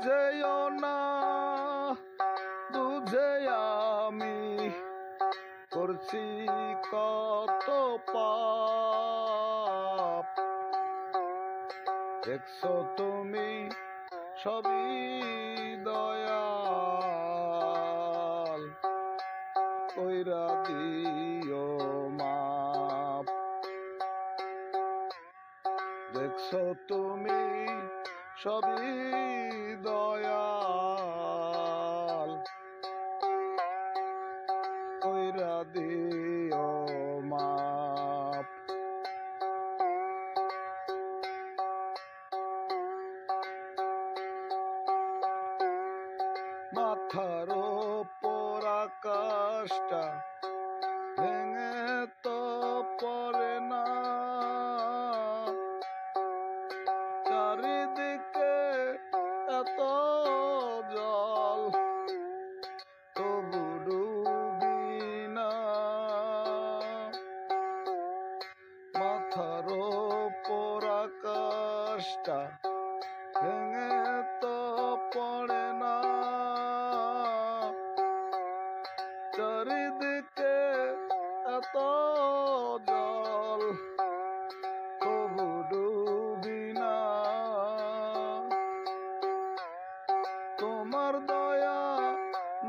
বুঝেও না বুঝে আমি করছি কত পাপ। দেখছো তুমি সবই দয়াল, কইরা দিও মাপ। দেখছো তুমি সবই দয়াল, কইরা দিও মাপ। মাথার ওপর আকাশটা ভেঙে তো পড়ে না, চারিদিকে এত জল তবু ডুবি না। মাথার ওপর আকাশটা ভেঙে তো পড়ে না, চারিদিকে এত জল তবু ডুবি না। তোমার দয়া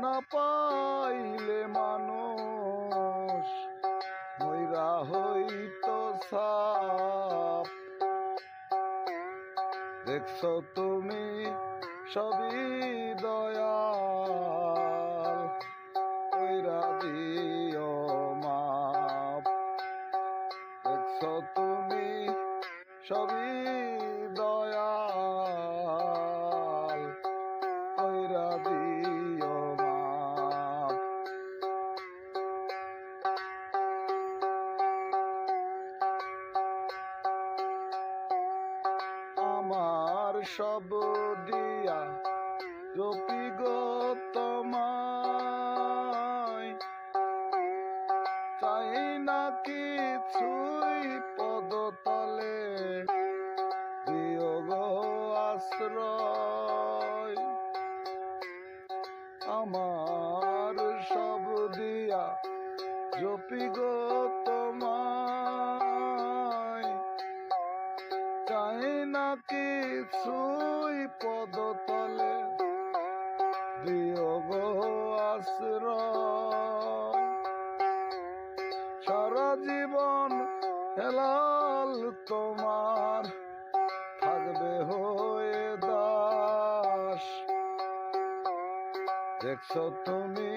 না পাইলে মানুষ মইরা হইতো সাপ। দেখছো তুমি সবই দয়াল, কইরা দিও মাপ। দেখছো তুমি সবই দয়াল, কইরা দিও মাপ। আমার সব দিয়া জপি গো তোমায়, চাই না কিছুই পদতলে দিও গো আশ্রয়। আমার সব দিয়া জপি গো তোমায়, চাই না কিছুই পদতলে দিও গো আশ্রয়। সারা জীবন হেলাল তোমার থাকবে হয়ে দাস। দেখছো তুমি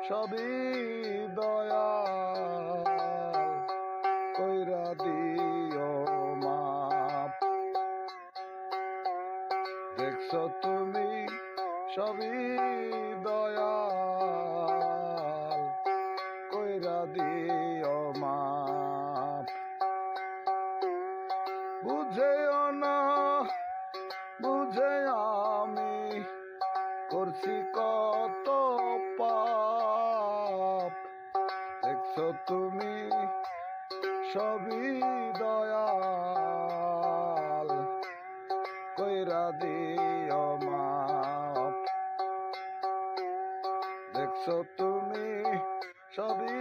সবই দয়াল, কইরা দিও মাপ। দেখছো তুমি সবই দয়াল, কইরা দিও মাপ। বুঝেও না বুঝে আমি করছি কত পাপ। দেখছো তুমি সবই দয়াল, কইরা দিও মাপ। দেখছো তুমি সবই